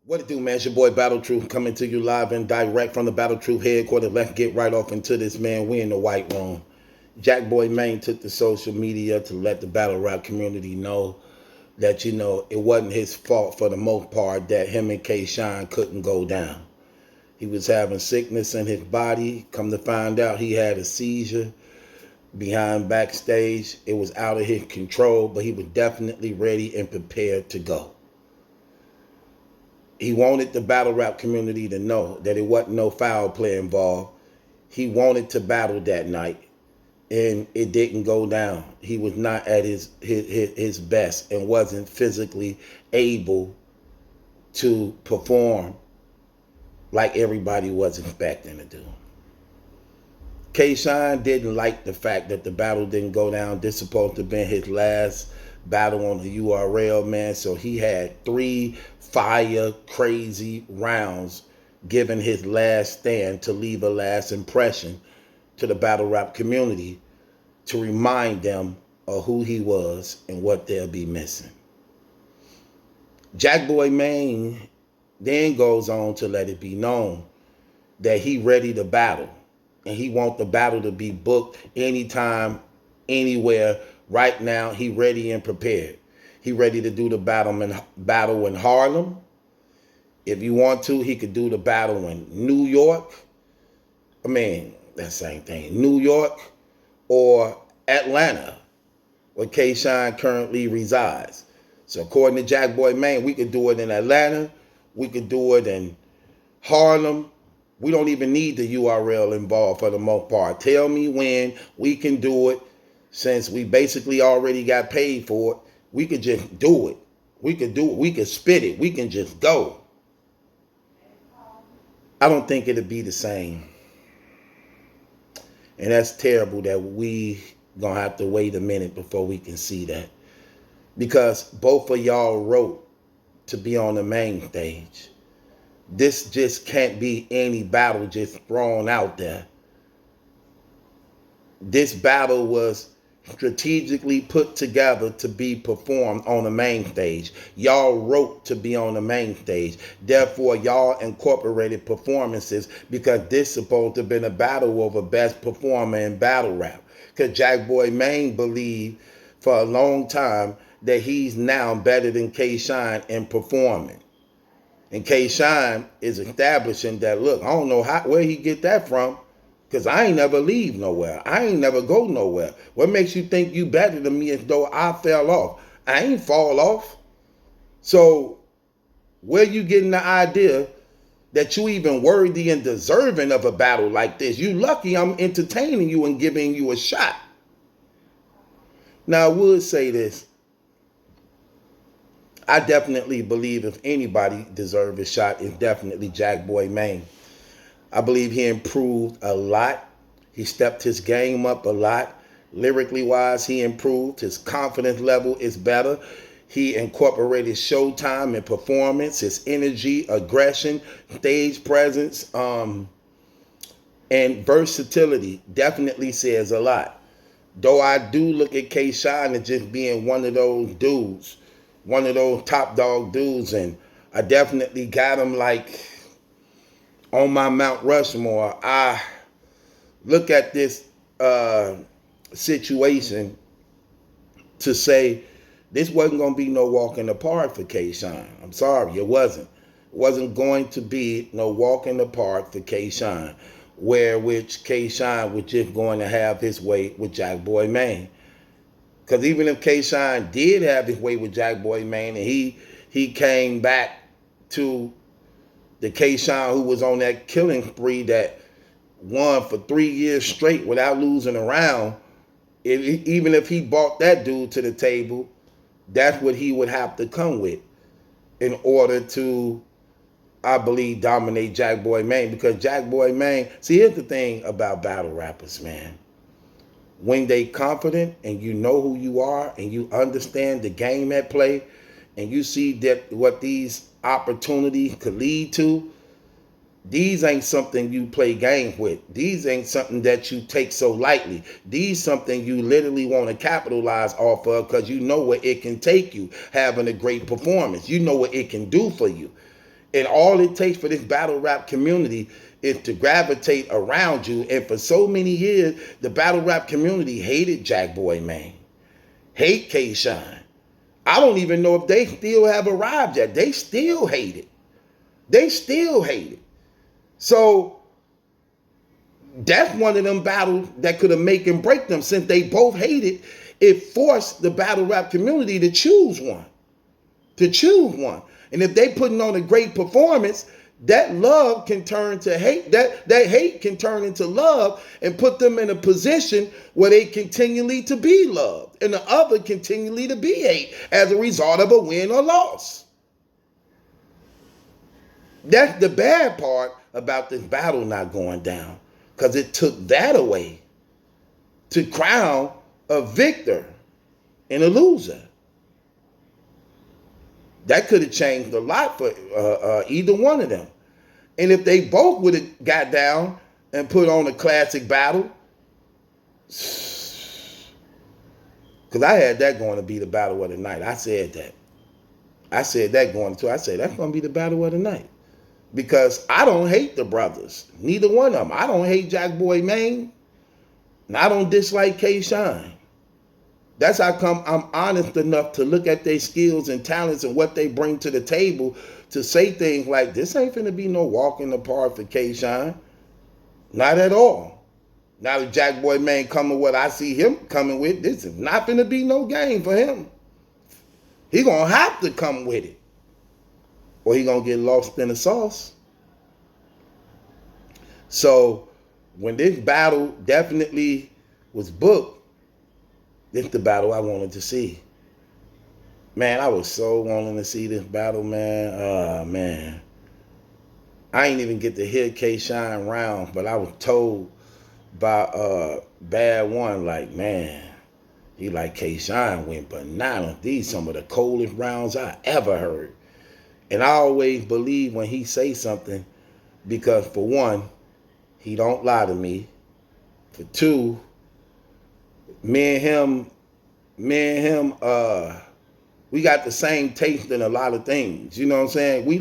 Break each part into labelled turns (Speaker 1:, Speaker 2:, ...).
Speaker 1: What it do, man? It's your boy Battle Truth coming to you live and direct from the Battle Truth headquarters. Let's get right off into this, man. We in the white room. Jack Boy Maine took to social media to let the battle rap community know that, it wasn't his fault for the most part that him and Kshine couldn't go down. He was having sickness in his body. Come to find out, he had a seizure behind backstage. It was out of his control, but he was definitely ready and prepared to go. He wanted the battle rap community to know that it wasn't no foul play involved. He wanted to battle that night, and it didn't go down. He was not at his best and wasn't physically able to perform like everybody was expecting to do. Kshine didn't like the fact that the battle didn't go down. This supposed to have been his last battle on the URL, man. So he had 3 fire crazy rounds giving his last stand to leave a last impression to the battle rap community to remind them of who he was and what they'll be missing. Jack Boy Maine then goes on to let it be known that he ready to battle. And he want the battle to be booked anytime, anywhere. Right now, he ready and prepared. He ready to do the battle in Harlem. If you want to, he could do the battle in New York. I mean, that same thing. New York or Atlanta, where Kshine currently resides. So according to Jack Boy Maine, we could do it in Atlanta. We could do it in Harlem. We don't even need the URL involved for the most part. Tell me when we can do it. Since we basically already got paid for it, we could just do it. We could do it. We could spit it. We can just go. I don't think it'll be the same. And that's terrible that we gonna have to wait a minute before we can see that. Because both of y'all wrote to be on the main stage. This just can't be any battle just thrown out there. This battle was strategically put together to be performed on the main stage. Y'all wrote to be on the main stage. Therefore, y'all incorporated performances because this supposed to have been a battle over best performer in battle rap. Because Jack Boy Maine believed for a long time that he's now better than Kshine in performing. And Kshine is establishing that, look, I don't know where he get that from, because I ain't never leave nowhere. I ain't never go nowhere. What makes you think you better than me as though I fell off? I ain't fall off. So where you getting the idea that you even worthy and deserving of a battle like this? You lucky I'm entertaining you and giving you a shot. Now, I would say this. I definitely believe if anybody deserves a shot, it's definitely Jack Boy Maine. I believe he improved a lot. He stepped his game up a lot. Lyrically wise, he improved. His confidence level is better. He incorporated showtime and performance, his energy, aggression, stage presence, and versatility definitely says a lot. Though I do look at Kshine as just being one of those dudes, one of those top dog dudes, and I definitely got him like on my Mount Rushmore. I look at this situation to say this wasn't going to be no walk in the park for Kshine. I'm sorry, it wasn't. It wasn't going to be no walk in the park for Kshine, where which Kshine was just going to have his way with Jack Boy Maine. Because even if Kshine did have his way with Jack Boy Maine and he came back to the Kshine who was on that killing spree that won for 3 years straight without losing a round, even if he brought that dude to the table, that's what he would have to come with in order to, I believe, dominate Jack Boy Maine. Because Jack Boy Maine, see, here's the thing about battle rappers, man. When they confident and you know who you are and you understand the game at play and you see that what these opportunities could lead to, these ain't something you play games with. These ain't something that you take so lightly. These something you literally want to capitalize off of because you know where it can take you having a great performance. You know what it can do for you. And all it takes for this battle rap community is to gravitate around you. And for so many years, the battle rap community hated Jakk Boy, man. Hate Kshine. I don't even know if they still have arrived yet. They still hate it. They still hate it. So that's one of them battles that could have make and break them. Since they both hate it, it forced the battle rap community to choose one. To choose one. And if they putting on a great performance, that love can turn to hate. That hate can turn into love and put them in a position where they continually to be loved and the other continually to be hate as a result of a win or loss. That's the bad part about this battle not going down, because it took that away to crown a victor and a loser. That could have changed a lot for either one of them. And if they both would have got down and put on a classic battle, because I had that going to be the battle of the night. I said that. I said that going to. I said that's going to be the battle of the night. Because I don't hate the brothers. Neither one of them. I don't hate Jakk Boy, man. And I don't dislike Kshine. That's how come I'm honest enough to look at their skills and talents and what they bring to the table to say things like, this ain't finna be no walk in the park for Kshine. Not at all. Now the Jakk Boy, man, coming what I see him coming with, this is not finna be no game for him. He gonna have to come with it, or he gonna get lost in the sauce. So when this battle definitely was booked, this is the battle I wanted to see. Man, I was so wanting to see this battle, man. Man. I ain't even get to hear Kshine round, but I was told by Bad One, like, man, he like Kshine went bananas. These some of the coldest rounds I ever heard. And I always believe when he say something, because for one, he don't lie to me. For two, me and him, we got the same taste in a lot of things. You know what I'm saying? We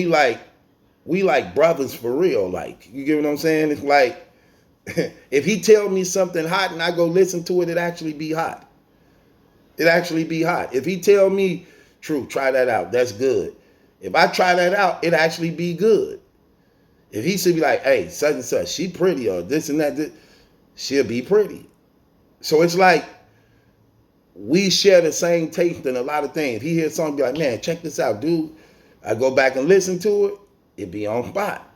Speaker 1: like brothers for real. Like, you get what I'm saying? It's like, if he tell me something hot and I go listen to it, it actually be hot. It actually be hot. If he tell me, True, try that out, that's good. If I try that out, it actually be good. If he should be like, hey, such and such, she pretty, or this and that, she'll be pretty. So it's like, we share the same taste in a lot of things. If he hears something, be like, man, check this out, dude. I go back and listen to it, it be on spot.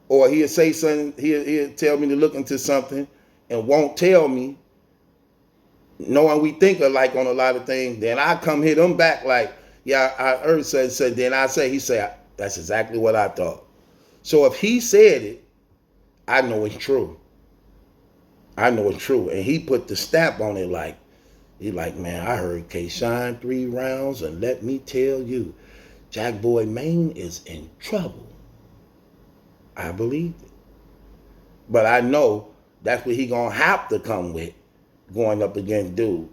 Speaker 1: Or he'll say something, he'll tell me to look into something and won't tell me, knowing we think alike on a lot of things. Then I come hit him back like, yeah, I heard said, then I say, he say, that's exactly what I thought. So if he said it, I know it's true. I know it's true. And he put the stamp on it like, he like, man, I heard Kshine 3 rounds, and let me tell you, Jakk Boy Maine is in trouble. I believed it. But I know that's what he gonna have to come with going up against dude.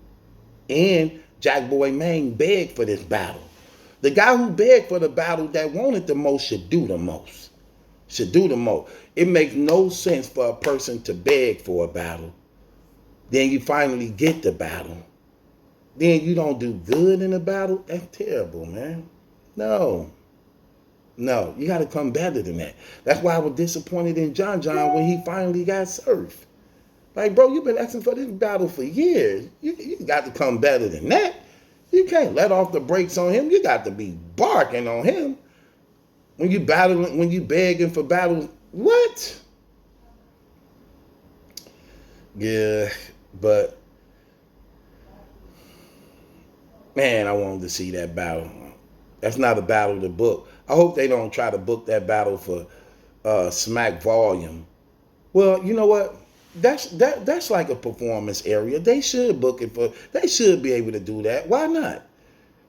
Speaker 1: And Jakk Boy Maine begged for this battle. The guy who begged for the battle that wanted the most should do the most. Should do the most. It makes no sense for a person to beg for a battle. Then you finally get the battle. Then you don't do good in a battle. That's terrible, man. No, you got to come better than that. That's why I was disappointed in John when he finally got surfed. Like, bro, you've been asking for this battle for years. You got to come better than that. You can't let off the brakes on him. You got to be barking on him. When you battling, when you begging for battles, what? Yeah, but man, I wanted to see that battle. That's not a battle to book. I hope they don't try to book that battle for Smack Volume. Well, you know what? That's like a performance area. They should book it for. They should be able to do that. Why not?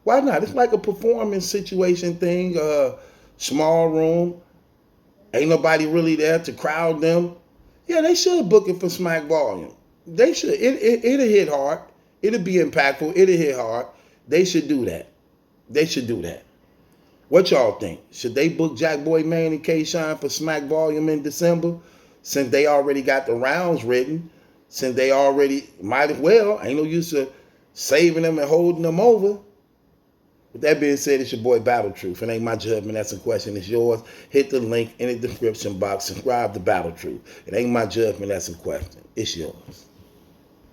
Speaker 1: Why not? It's like a performance situation thing. Small room. Ain't nobody really there to crowd them. Yeah, they should book it for Smack Volume. They should. It'll hit hard. It'll be impactful. It'll hit hard. They should do that. They should do that. What y'all think? Should they book Jack Boy Man and Kshine for Smack Volume in December? Since they already got the rounds written, since they already might as well, ain't no use of saving them and holding them over. With that being said, it's your boy Battle Truth. It ain't my judgment, that's a question, it's yours. Hit the link in the description box, subscribe to Battle Truth. It ain't my judgment, that's a question, it's yours.